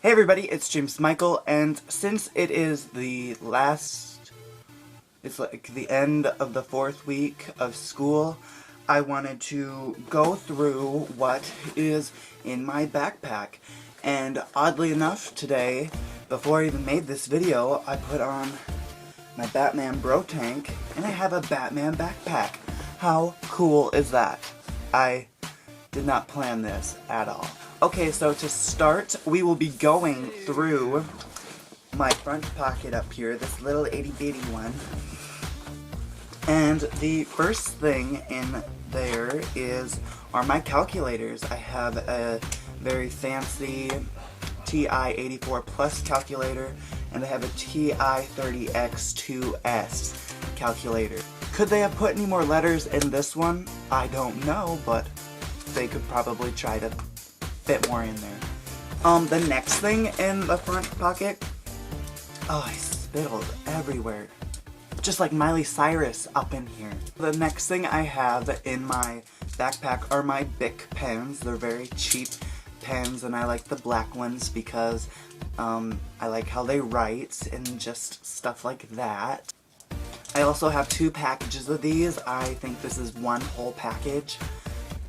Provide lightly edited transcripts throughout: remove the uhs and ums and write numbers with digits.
Hey everybody, it's James Michael, and since it is it's like the end of the 4th week of school, I wanted to go through what is in my backpack. And oddly enough, today, before I even made this video, I put on my Batman Bro Tank, and I have a Batman backpack. How cool is that? I did not plan this at all. Okay, so to start, we will be going through my front pocket up here, this little itty bitty one. And the first thing in there are my calculators. I have a very fancy TI-84 Plus calculator, and I have a TI-30X2S calculator. Could they have put any more letters in this one? I don't know, but they could probably try to fit more in there. The next thing in the front pocket, oh, I spittled everywhere. Just like Miley Cyrus up in here. The next thing I have in my backpack are my Bic pens. They're very cheap pens, and I like the black ones because I like how they write and just stuff like that. I also have 2 packages of these. I think this is one whole package,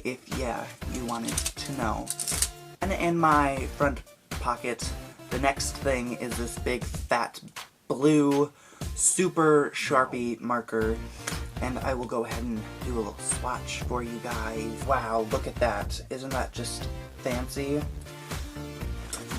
if you wanted to know. And in my front pocket, the next thing is this big fat blue super Sharpie marker, and I will go ahead and do a little swatch for you guys. Wow, look at that. Isn't that just fancy?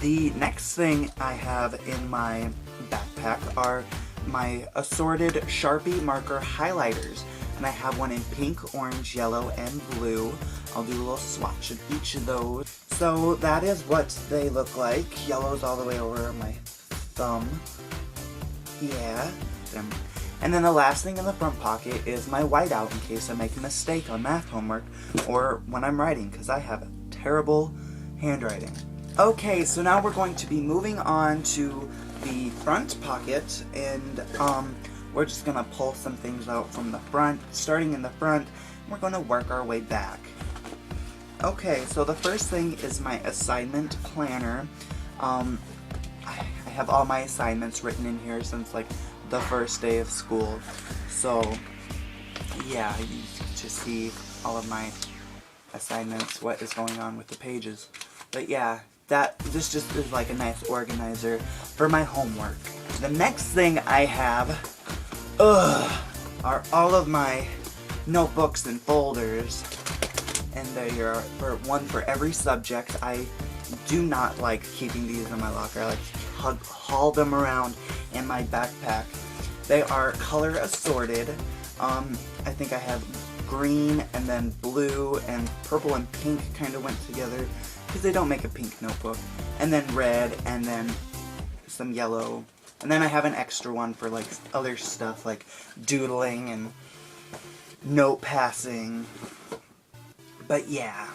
The next thing I have in my backpack are my assorted Sharpie marker highlighters, and I have one in pink, orange, yellow, and blue. I'll do a little swatch of each of those. So that is what they look like. Yellow's all the way over my thumb. Yeah. And then the last thing in the front pocket is my whiteout in case I make a mistake on math homework or when I'm writing, because I have terrible handwriting. Okay, so now we're going to be moving on to the front pocket, and we're just gonna pull some things out from the front. Starting in the front, we're gonna work our way back. Okay, so the first thing is my assignment planner. I have all my assignments written in here since like the first day of school. So yeah, you get to see all of my assignments, what is going on with the pages. But yeah, this just is like a nice organizer for my homework. The next thing I have are all of my notebooks and folders, and they are one for every subject. I do not like keeping these in my locker. I like to haul them around in my backpack. They are color assorted. I think I have green and then blue and purple and pink kind of went together because they don't make a pink notebook. And then red and then some yellow. And then I have an extra one for like other stuff like doodling and note passing. But yeah.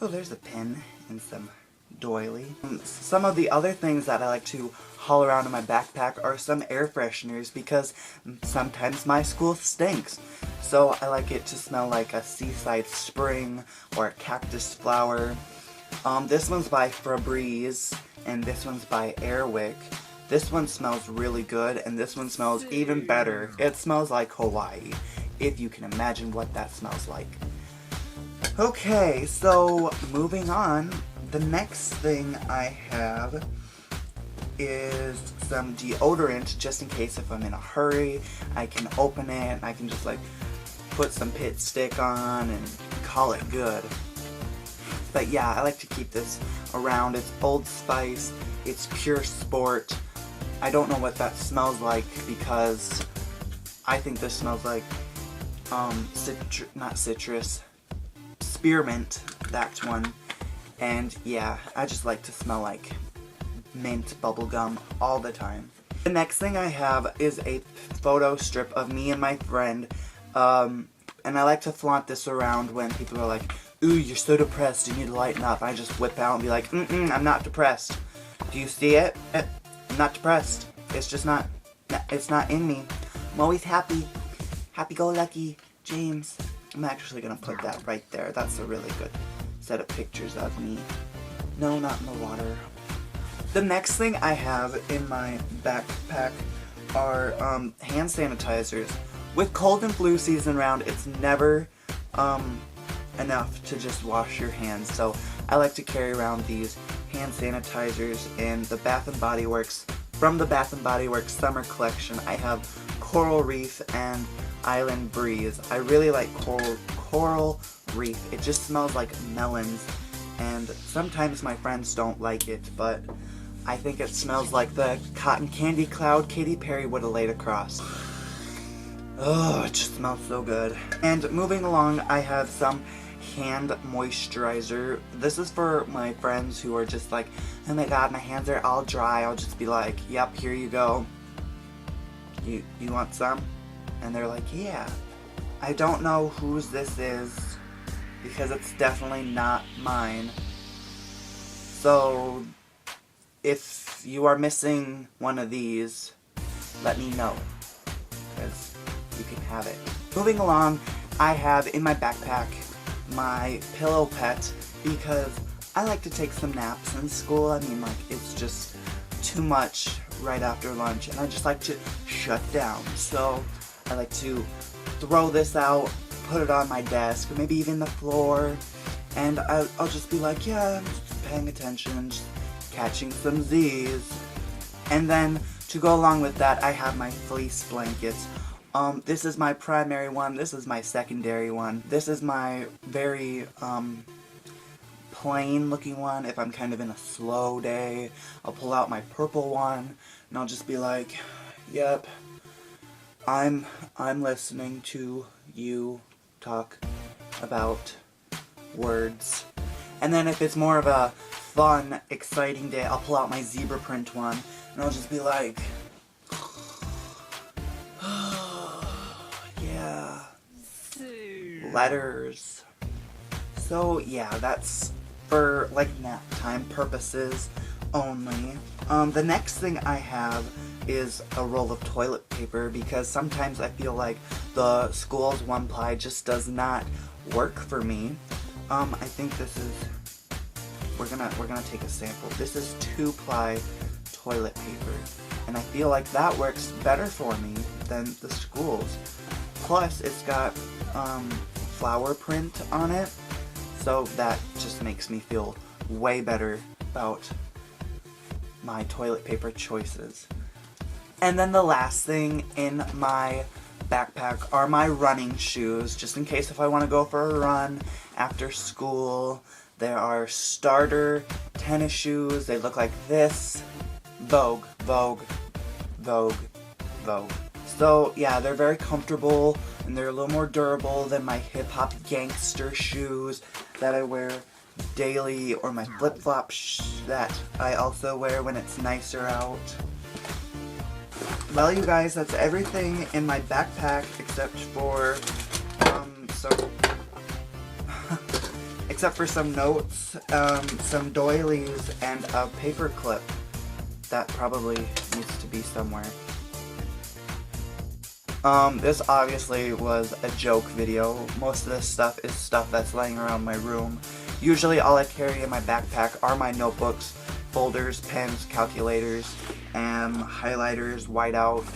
Oh, there's a pen and some doily. Some of the other things that I like to haul around in my backpack are some air fresheners because sometimes my school stinks. So I like it to smell like a seaside spring or a cactus flower. This one's by Febreze and this one's by Airwick. This one smells really good and this one smells even better. It smells like Hawaii, if you can imagine what that smells like. Okay, so moving on, the next thing I have is some deodorant just in case if I'm in a hurry. I can open it and I can just like put some pit stick on and call it good. But yeah, I like to keep this around. It's Old Spice, it's Pure Sport. I don't know what that smells like because I think this smells like not citrus, spearmint, that's one. And yeah, I just like to smell like mint bubblegum all the time. The next thing I have is a photo strip of me and my friend. And I like to flaunt this around when people are like, ooh, you're so depressed, you need to lighten up. I just whip out and be like, I'm not depressed. Do you see it? I'm not depressed. It's just not, it's not in me. I'm always happy. Happy-go-lucky, James. I'm actually gonna put that right there. That's a really good set of pictures of me. No, not in the water. The next thing I have in my backpack are hand sanitizers. With cold and flu season around, it's never enough to just wash your hands, so I like to carry around these hand sanitizers in the Bath & Body Works. From the Bath & Body Works summer collection, I have Coral Reef and Island Breeze. I really like Coral Reef. It just smells like melons, and sometimes my friends don't like it, but I think it smells like the cotton candy cloud Katy Perry would have laid across. Oh, it just smells so good. And moving along, I have some hand moisturizer. This is for my friends who are just like, oh my god, my hands are all dry. I'll just be like, yep, here you go. You want some? And they're like, yeah. I don't know whose this is because it's definitely not mine. So if you are missing one of these, let me know, because you can have it. Moving along, I have in my backpack my pillow pet, because I like to take some naps in school. I mean, like, it's just too much right after lunch, and I just like to shut down. So I like to throw this out, put it on my desk, or maybe even the floor, and I'll just be like, yeah, I'm just paying attention, just catching some Z's. And then to go along with that, I have my fleece blankets. This is my primary one, this is my secondary one. This is my very, plain looking one. If I'm kind of in a slow day, I'll pull out my purple one, and I'll just be like, yep, I'm listening to you talk about words. And then if it's more of a fun, exciting day, I'll pull out my zebra print one, and I'll just be like, yeah, letters. So yeah, that's for like nap time purposes only. The next thing I have is a roll of toilet paper, because sometimes I feel like the school's 1-ply just does not work for me. I think this is, we're gonna take a sample. This is 2-ply toilet paper, and I feel like that works better for me than the school's. Plus, it's got flower print on it, so that just makes me feel way better about my toilet paper choices. And then the last thing in my backpack are my running shoes, just in case if I want to go for a run after school. There are starter tennis shoes. They look like this. Vogue, Vogue, Vogue, Vogue. So yeah, they're very comfortable, and they're a little more durable than my hip-hop gangster shoes that I wear daily, or my flip-flops that I also wear when it's nicer out. Well, you guys, that's everything in my backpack except for some notes, some doilies, and a paper clip that probably needs to be somewhere. This obviously was a joke video. Most of this stuff is stuff that's laying around my room. Usually all I carry in my backpack are my notebooks, folders, pens, calculators, and highlighters, whiteout,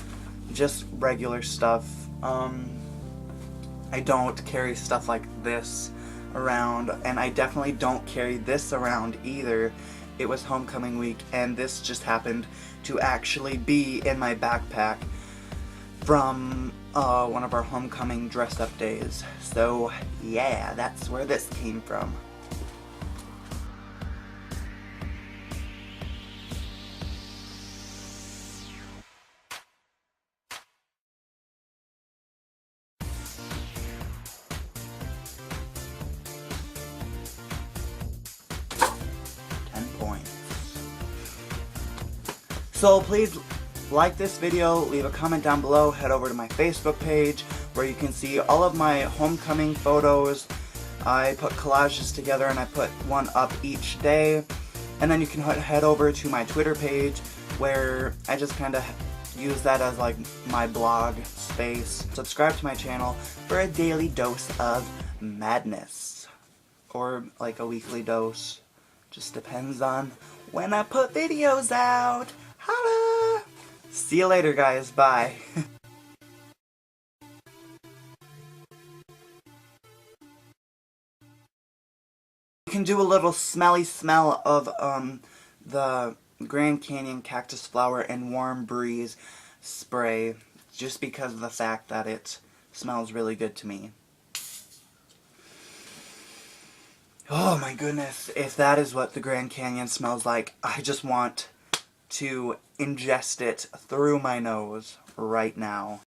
just regular stuff. I don't carry stuff like this around, and I definitely don't carry this around either. It was homecoming week, and this just happened to actually be in my backpack from one of our homecoming dress-up days. So yeah, that's where this came from. So please like this video, leave a comment down below, head over to my Facebook page where you can see all of my homecoming photos. I put collages together and I put one up each day. And then you can head over to my Twitter page where I just kind of use that as like my blog space. Subscribe to my channel for a daily dose of madness. Or like a weekly dose. Just depends on when I put videos out. Holla! See you later, guys. Bye. You can do a little smelly smell of the Grand Canyon cactus flower and warm breeze spray, just because of the fact that it smells really good to me. Oh my goodness, if that is what the Grand Canyon smells like, I just want to ingest it through my nose right now.